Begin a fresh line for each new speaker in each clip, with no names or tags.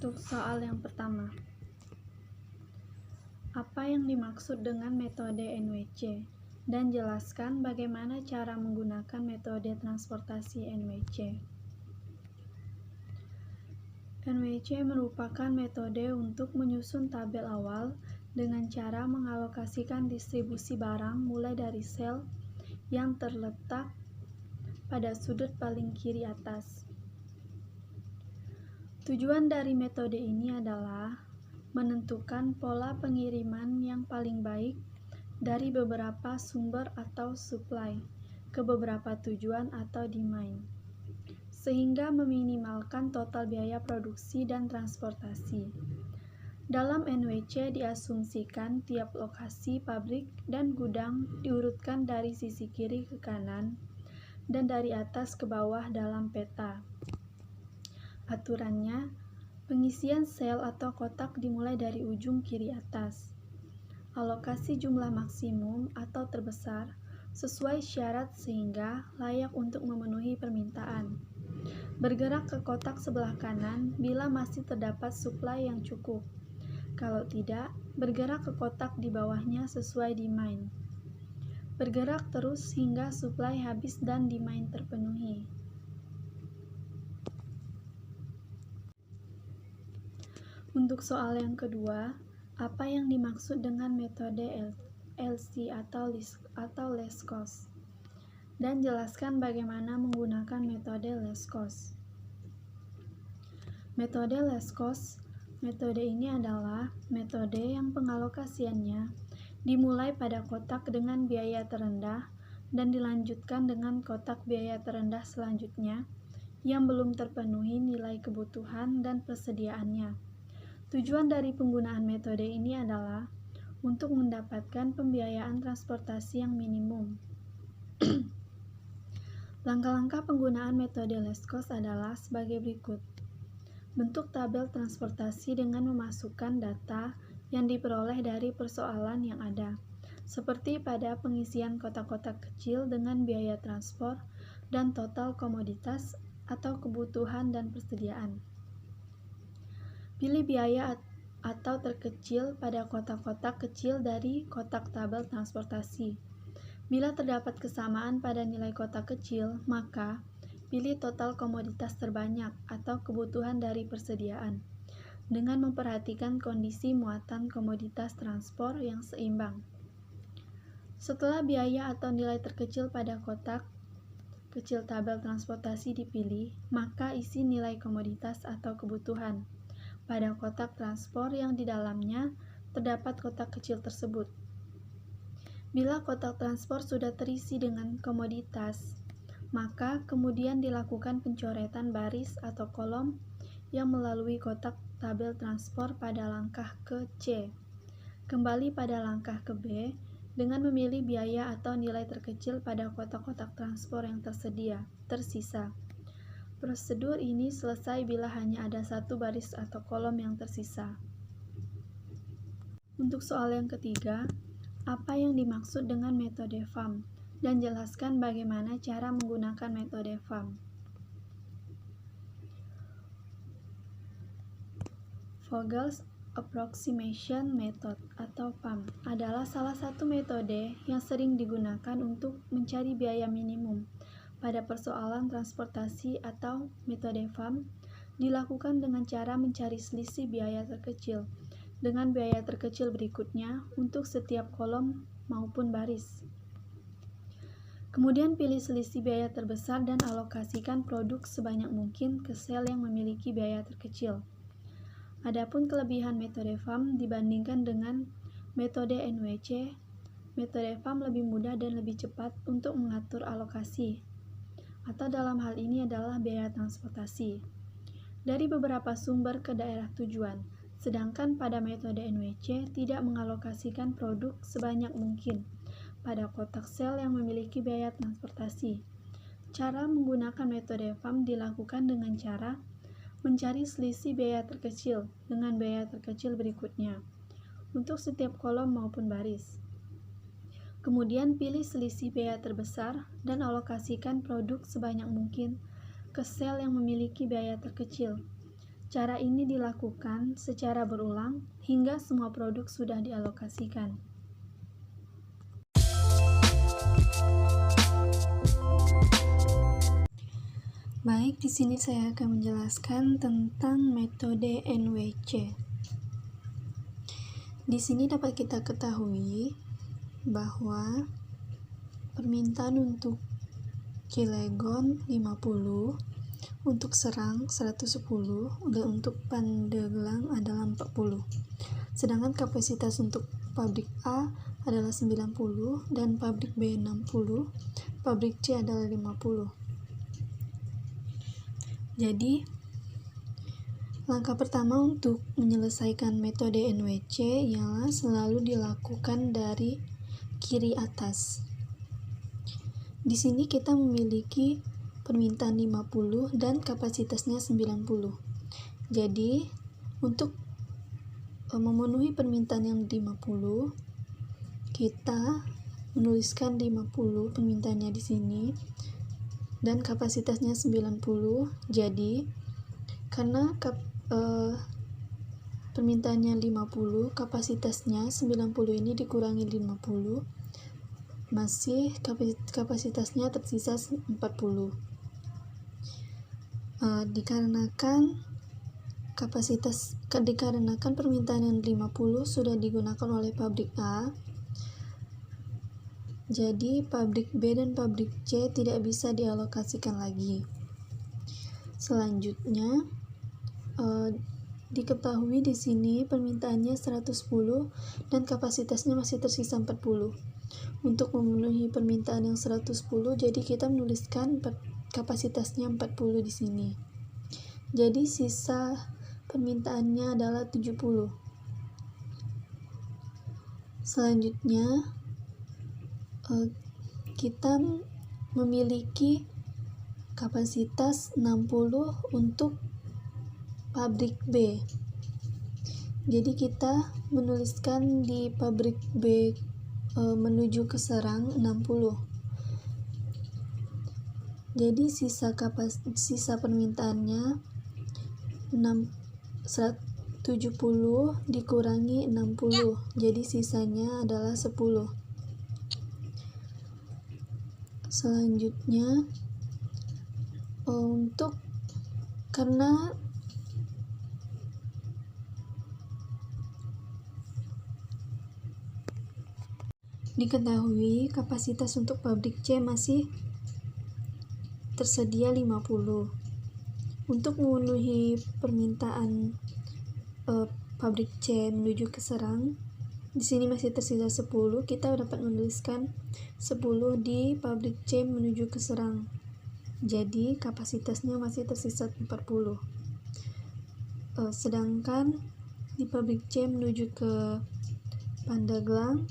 Untuk soal yang pertama, apa yang dimaksud dengan metode NWC? Dan jelaskan bagaimana cara menggunakan metode transportasi NWC. NWC merupakan metode untuk menyusun tabel awal dengan cara mengalokasikan distribusi barang mulai dari sel yang terletak pada sudut paling kiri atas. Tujuan dari metode ini adalah menentukan pola pengiriman yang paling baik dari beberapa sumber atau supply ke beberapa tujuan atau demand, sehingga meminimalkan total biaya produksi dan transportasi. Dalam NWC diasumsikan tiap lokasi pabrik dan gudang diurutkan dari sisi kiri ke kanan dan dari atas ke bawah dalam peta. Aturannya, pengisian sel atau kotak dimulai dari ujung kiri atas. Alokasi jumlah maksimum atau terbesar sesuai syarat sehingga layak untuk memenuhi permintaan. Bergerak ke kotak sebelah kanan bila masih terdapat suplai yang cukup. Kalau tidak, bergerak ke kotak di bawahnya sesuai demand. Bergerak terus hingga suplai habis dan demand terpenuhi. Untuk soal yang kedua, apa yang dimaksud dengan metode LC atau less cost? Dan jelaskan bagaimana menggunakan metode less cost. Metode less cost, metode ini adalah metode yang pengalokasiannya dimulai pada kotak dengan biaya terendah dan dilanjutkan dengan kotak biaya terendah selanjutnya yang belum terpenuhi nilai kebutuhan dan persediaannya. Tujuan dari penggunaan metode ini adalah untuk mendapatkan pembiayaan transportasi yang minimum. Langkah-langkah penggunaan metode less cost adalah sebagai berikut. Bentuk tabel transportasi dengan memasukkan data yang diperoleh dari persoalan yang ada, seperti pada pengisian kotak-kotak kecil dengan biaya transport dan total komoditas atau kebutuhan dan persediaan. Pilih biaya atau terkecil pada kotak-kotak kecil dari kotak tabel transportasi. Bila terdapat kesamaan pada nilai kotak kecil, maka pilih total komoditas terbanyak atau kebutuhan dari persediaan, dengan memperhatikan kondisi muatan komoditas transport yang seimbang. Setelah biaya atau nilai terkecil pada kotak kecil tabel transportasi dipilih, maka isi nilai komoditas atau kebutuhan pada kotak transport yang di dalamnya terdapat kotak kecil tersebut. Bila kotak transport sudah terisi dengan komoditas, maka kemudian dilakukan pencoretan baris atau kolom yang melalui kotak tabel transport pada langkah ke C. Kembali pada langkah ke B dengan memilih biaya atau nilai terkecil pada kotak-kotak transport yang tersisa. Prosedur ini selesai bila hanya ada satu baris atau kolom yang tersisa. Untuk soal yang ketiga, apa yang dimaksud dengan metode FAM? Dan jelaskan bagaimana cara menggunakan metode FAM. Vogel's Approximation Method atau FAM adalah salah satu metode yang sering digunakan untuk mencari biaya minimum. Pada persoalan transportasi atau metode FAM dilakukan dengan cara mencari selisih biaya terkecil dengan biaya terkecil berikutnya untuk setiap kolom maupun baris. Kemudian pilih selisih biaya terbesar dan alokasikan produk sebanyak mungkin ke sel yang memiliki biaya terkecil. Adapun kelebihan metode FAM dibandingkan dengan metode NWC, metode FAM lebih mudah dan lebih cepat untuk mengatur alokasi, atau dalam hal ini adalah biaya transportasi, dari beberapa sumber ke daerah tujuan, sedangkan pada metode NWC tidak mengalokasikan produk sebanyak mungkin pada kotak sel yang memiliki biaya transportasi. Cara menggunakan metode FAM dilakukan dengan cara mencari selisih biaya terkecil dengan biaya terkecil berikutnya untuk setiap kolom maupun baris. Kemudian pilih selisih biaya terbesar dan alokasikan produk sebanyak mungkin ke sel yang memiliki biaya terkecil. Cara ini dilakukan secara berulang hingga semua produk sudah dialokasikan. Baik, di sini saya akan menjelaskan tentang metode NWC. Di sini dapat kita ketahui bahwa permintaan untuk Cilegon 50, untuk Serang 110, dan untuk Pandeglang adalah 40. Sedangkan kapasitas untuk pabrik A adalah 90 dan pabrik B 60, pabrik C adalah 50. Jadi, langkah pertama untuk menyelesaikan metode NWC ialah selalu dilakukan dari kiri atas. Di sini kita memiliki permintaan 50 dan kapasitasnya 90. Jadi, untuk memenuhi permintaan yang 50, kita menuliskan 50 permintaannya di sini dan kapasitasnya 90. Jadi, karena permintaannya 50, kapasitasnya 90 ini dikurangi 50, masih kapasitasnya tersisa 40. Dikarenakan permintaan yang 50 sudah digunakan oleh pabrik A, jadi pabrik B dan pabrik C tidak bisa dialokasikan lagi. Selanjutnya, diketahui di sini permintaannya 110 dan kapasitasnya masih tersisa 40. Untuk memenuhi permintaan yang 110, jadi kita menuliskan kapasitasnya 40 di sini. Jadi sisa permintaannya adalah 70. Selanjutnya, kita memiliki kapasitas 60 untuk pabrik B. Jadi kita menuliskan di pabrik B menuju ke Serang 60. Jadi sisa permintaannya 70 dikurangi 60. Jadi sisanya adalah 10. Selanjutnya, karena diketahui kapasitas untuk pabrik C masih tersedia 50. Untuk memenuhi permintaan pabrik C menuju ke Serang, di sini masih tersisa 10, kita dapat menuliskan 10 di pabrik C menuju ke Serang. Jadi kapasitasnya masih tersisa 40. Sedangkan di pabrik C menuju ke Pandeglang,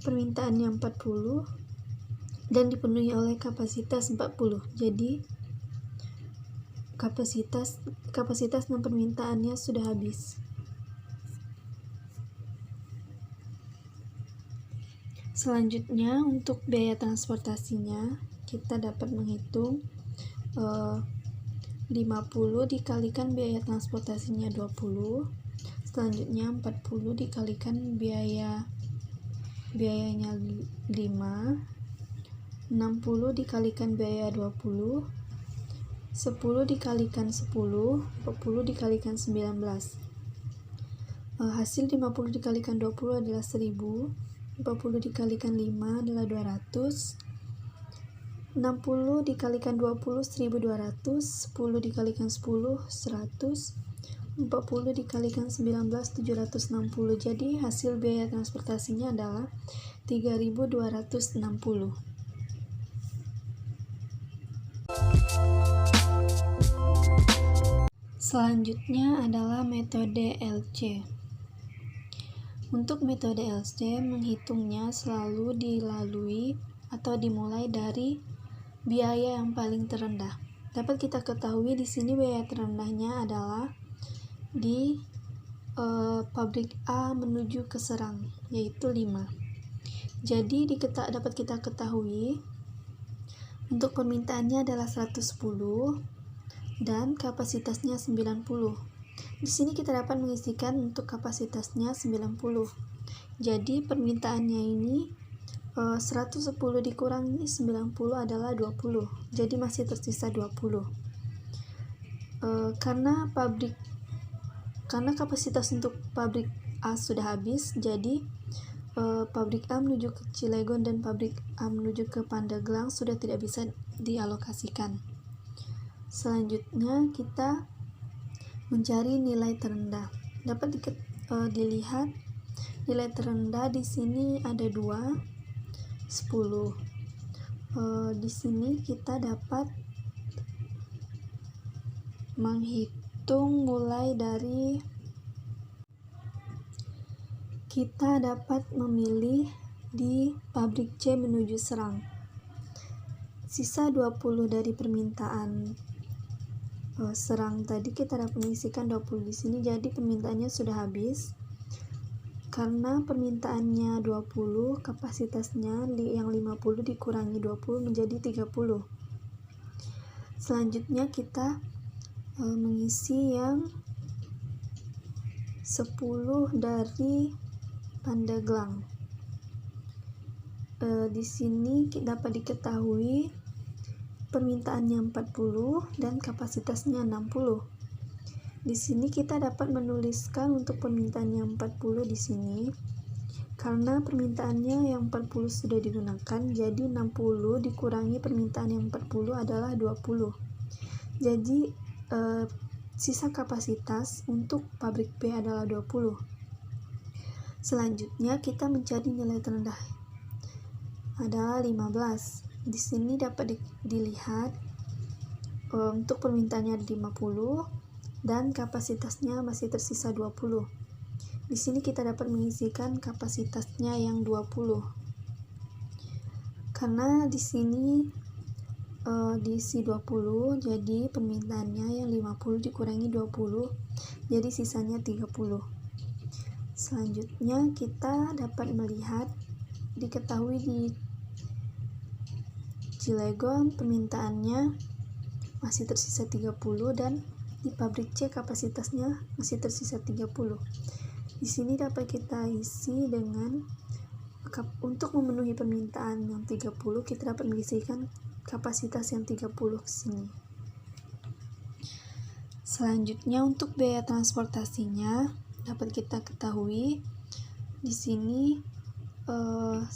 permintaannya 40 dan dipenuhi oleh kapasitas 40. Jadi kapasitas dan permintaannya sudah habis. Selanjutnya, untuk biaya transportasinya kita dapat menghitung 50 dikalikan biaya transportasinya 20, selanjutnya 40 dikalikan biayanya 5, 60 dikalikan biaya 20, 10 dikalikan 10, 40 dikalikan 19. Hasil 50 dikalikan 20 adalah 1000, 40 dikalikan 5 adalah 200, 60 dikalikan 20 1200, 10 dikalikan 10 100, 40 dikalikan 19 760. Jadi hasil biaya transportasinya adalah 3260. Selanjutnya adalah metode LC. Untuk metode LC menghitungnya selalu dilalui atau dimulai dari biaya yang paling terendah. Dapat kita ketahui di sini biaya terendahnya adalah di pabrik A menuju ke Serang, yaitu 5. Jadi dapat kita ketahui untuk permintaannya adalah 110, dan kapasitasnya 90. Di sini kita dapat mengisikan untuk kapasitasnya 90. Jadi permintaannya ini 110 dikurangi 90 adalah 20. Jadi masih tersisa 20. Karena kapasitas untuk pabrik A sudah habis, jadi pabrik A menuju ke Cilegon dan pabrik A menuju ke Pandeglang sudah tidak bisa dialokasikan. Selanjutnya kita mencari nilai terendah. Dapat dilihat nilai terendah di sini ada 2, 10. Di sini kita dapat menghitung mulai dari, kita dapat memilih di pabrik C menuju Serang. Sisa 20 dari permintaan Serang tadi kita dapat mengisikan 20 di sini, jadi permintaannya sudah habis. Karena permintaannya 20, kapasitasnya yang 50 dikurangi 20 menjadi 30. Selanjutnya kita mengisi yang 10 dari Pandeglang. Di sini dapat diketahui permintaannya 40 dan kapasitasnya 60. Di sini kita dapat menuliskan untuk permintaan yang 40 di sini. Karena permintaannya yang 40 sudah digunakan, jadi 60 dikurangi permintaan yang 40 adalah 20. Jadi sisa kapasitas untuk pabrik B adalah 20. Selanjutnya kita mencari nilai terendah adalah 15. Di sini dapat dilihat untuk permintaannya 50 dan kapasitasnya masih tersisa 20. Di sini kita dapat mengisikan kapasitasnya yang 20. Karena di sini diisi 20, jadi permintaannya yang 50 dikurangi 20, jadi sisanya 30. Selanjutnya kita dapat melihat, diketahui di Cilegon permintaannya masih tersisa 30 dan di pabrik C kapasitasnya masih tersisa 30. Di sini dapat kita isi dengan, untuk memenuhi permintaan yang 30 kita dapat mengisikan kapasitas yang 30 ke sini. Selanjutnya untuk biaya transportasinya dapat kita ketahui di sini 90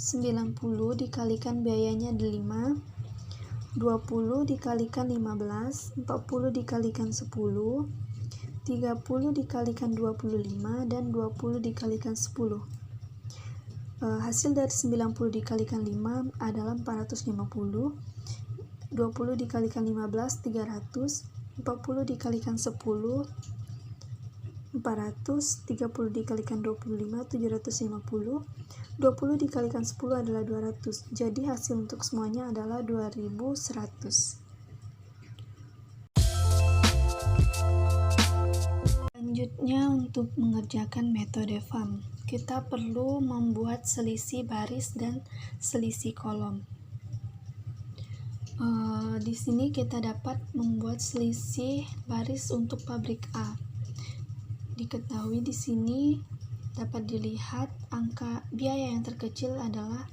dikalikan biayanya 5, 20 dikalikan 15, 40 dikalikan 10, 30 dikalikan 25, dan 20 dikalikan 10. Hasil dari 90 dikalikan 5 adalah 450, 20 dikalikan 15, 300, 40 dikalikan 10, 400, 30 dikalikan 25, 750, 20 dikalikan 10 adalah 200. Jadi hasil untuk semuanya adalah 2100. Selanjutnya untuk mengerjakan metode FAM, kita perlu membuat selisih baris dan selisih kolom. Di sini kita dapat membuat selisih baris untuk pabrik A. Diketahui di sini dapat dilihat angka biaya yang terkecil adalah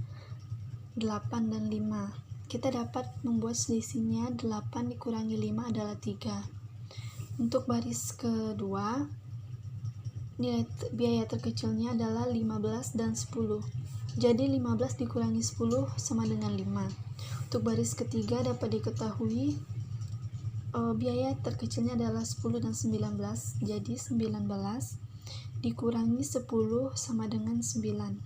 8 dan 5. Kita dapat membuat selisihnya 8 dikurangi 5 adalah 3. Untuk baris kedua, nilai biaya terkecilnya adalah 15 dan 10. Jadi 15 dikurangi 10 sama dengan 5. Untuk baris ketiga dapat diketahui biaya terkecilnya adalah 10 dan 19. Jadi 19 dikurangi 10 sama dengan 9.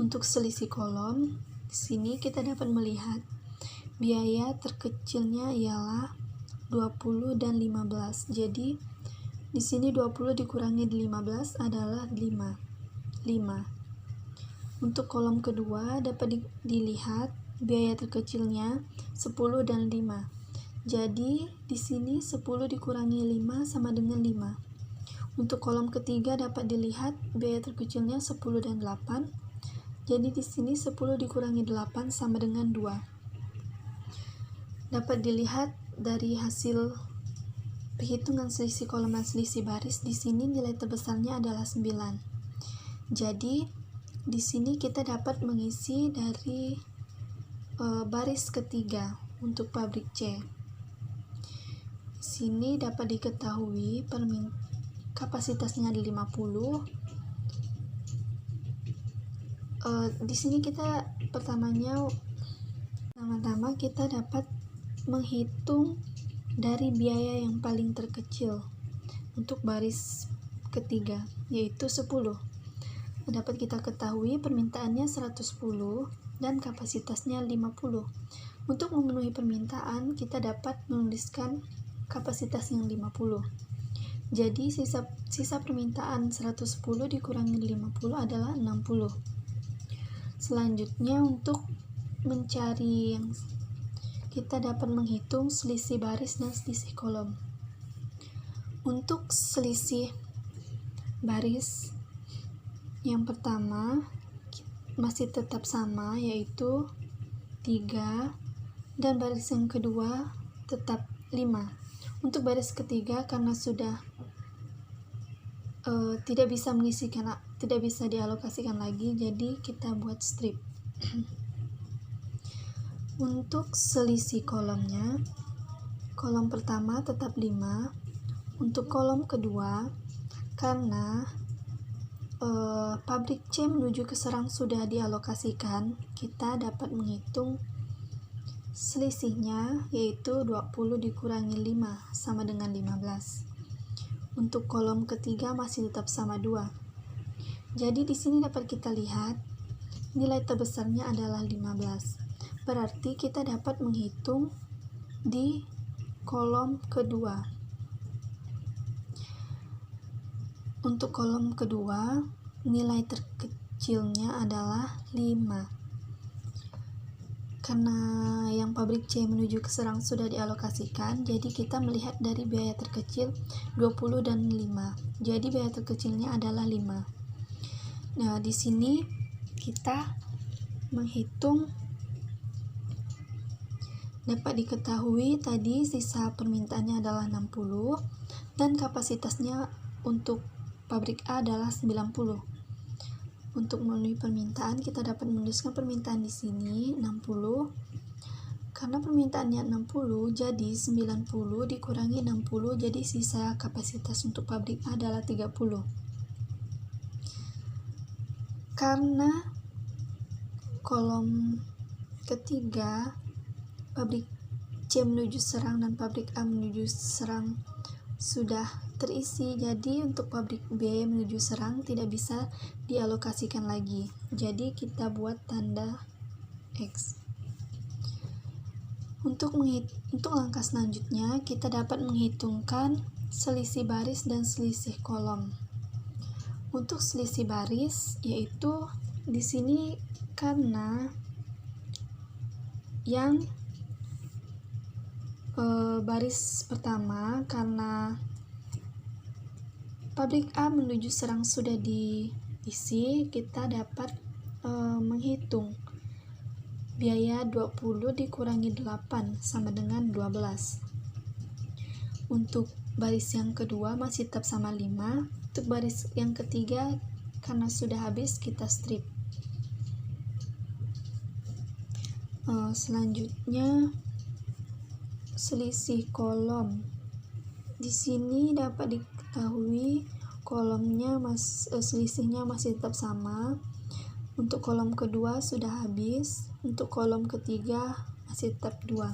Untuk selisih kolom, di sini kita dapat melihat biaya terkecilnya ialah 20 dan 15. Jadi di sini 20 dikurangi 15 adalah 5. Untuk kolom kedua dapat dilihat biaya terkecilnya 10 dan 5. Jadi di sini 10 dikurangi 5 sama dengan 5. Untuk kolom ketiga dapat dilihat biaya terkecilnya 10 dan 8. Jadi di sini 10 dikurangi 8 sama dengan 2. Dapat dilihat dari hasil perhitungan selisih kolom dan selisih baris, di sini nilai terbesarnya adalah 9. Jadi di sini kita dapat mengisi dari baris ketiga untuk pabrik C. Di sini dapat diketahui kapasitasnya ada 50. Di sini kita pertama-tama kita dapat menghitung dari biaya yang paling terkecil untuk baris ketiga, yaitu 10. Dapat kita ketahui permintaannya 110 dan kapasitasnya 50. Untuk memenuhi permintaan, kita dapat menuliskan kapasitas yang 50. Jadi sisa permintaan 110 dikurangi 50 adalah 60. Selanjutnya untuk mencari yang kita dapat menghitung selisih baris dan selisih kolom. Untuk selisih baris yang pertama masih tetap sama, yaitu 3, dan baris yang kedua tetap 5. Untuk baris ketiga karena sudah tidak bisa dialokasikan lagi, jadi kita buat strip. Untuk selisih kolomnya, kolom pertama tetap 5. Untuk kolom kedua, karena pabrik C menuju ke Serang sudah dialokasikan, kita dapat menghitung selisihnya, yaitu 20 dikurangi 5 sama dengan 15. Untuk kolom ketiga masih tetap sama 2. Jadi di sini dapat kita lihat nilai terbesarnya adalah 15. Berarti kita dapat menghitung di kolom kedua. Untuk kolom kedua, nilai terkecilnya adalah 5. Karena yang pabrik C menuju ke Serang sudah dialokasikan, jadi kita melihat dari biaya terkecil 20 dan 5. Jadi biaya terkecilnya adalah 5. Nah, di sini kita menghitung, dapat diketahui tadi sisa permintaannya adalah 60 dan kapasitasnya untuk pabrik A adalah 90. Untuk memenuhi permintaan, kita dapat menuliskan permintaan di sini 60. Karena permintaannya 60, jadi 90 dikurangi 60, jadi sisa kapasitas untuk pabrik A adalah 30. Karena kolom ketiga pabrik C menuju Serang dan pabrik A menuju Serang sudah terisi, jadi untuk pabrik B menuju Serang tidak bisa dialokasikan lagi. Jadi kita buat tanda X. Untuk langkah selanjutnya, kita dapat menghitungkan selisih baris dan selisih kolom. Untuk selisih baris, yaitu di sini karena yang baris pertama, karena pabrik A menuju Serang sudah diisi, kita dapat menghitung biaya 20 dikurangi 8 sama dengan 12. Untuk baris yang kedua masih tetap sama 5. Untuk baris yang ketiga karena sudah habis, kita strip. Selanjutnya selisih kolom. Di sini dapat diketahui kolomnya selisihnya masih tetap sama. Untuk kolom kedua sudah habis, untuk kolom ketiga masih tetap 2.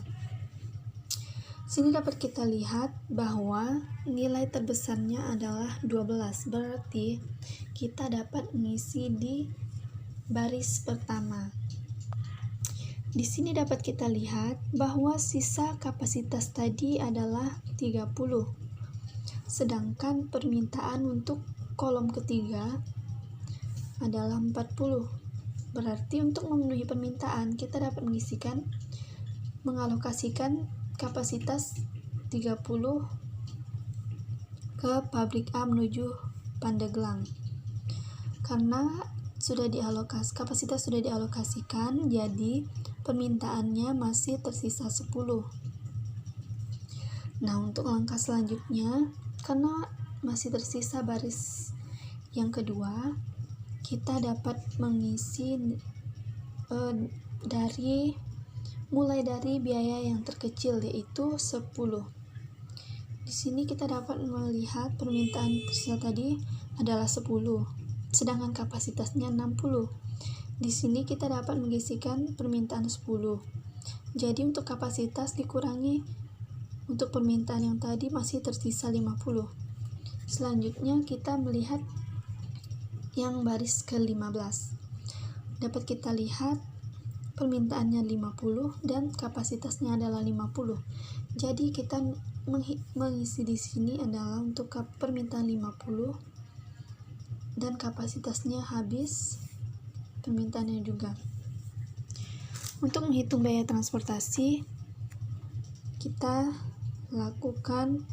Sini dapat kita lihat bahwa nilai terbesarnya adalah 12. Berarti kita dapat mengisi di baris pertama. Di sini dapat kita lihat bahwa sisa kapasitas tadi adalah 30. Sedangkan permintaan untuk kolom ketiga adalah 40. Berarti untuk memenuhi permintaan kita dapat mengalokasikan kapasitas 30 ke pabrik A menuju Pandeglang. Karena kapasitas sudah dialokasikan, jadi permintaannya masih tersisa 10. Nah, untuk langkah selanjutnya, karena masih tersisa baris yang kedua, kita dapat mengisi mulai dari biaya yang terkecil, yaitu 10. Di sini kita dapat melihat permintaan tersisa tadi adalah 10, sedangkan kapasitasnya 60. Di sini kita dapat mengisikan permintaan 10. Jadi untuk kapasitas dikurangi untuk permintaan yang tadi masih tersisa 50. Selanjutnya kita melihat yang baris ke-15. Dapat kita lihat permintaannya 50 dan kapasitasnya adalah 50. Jadi kita mengisi di sini adalah untuk permintaan 50 dan kapasitasnya habis permintaannya juga. Untuk menghitung biaya transportasi, kita lakukan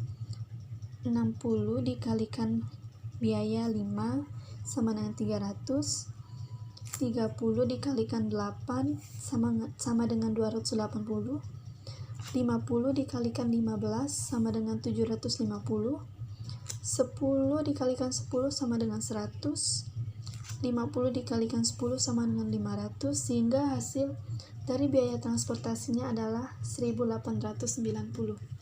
60 dikalikan biaya 5 sama dengan 300, 30 dikalikan 8 sama dengan 280, 50 dikalikan 15 sama dengan 750, 10 dikalikan 10 sama dengan 100, 50 dikalikan 10 sama dengan 500, sehingga hasil dari biaya transportasinya adalah 1890.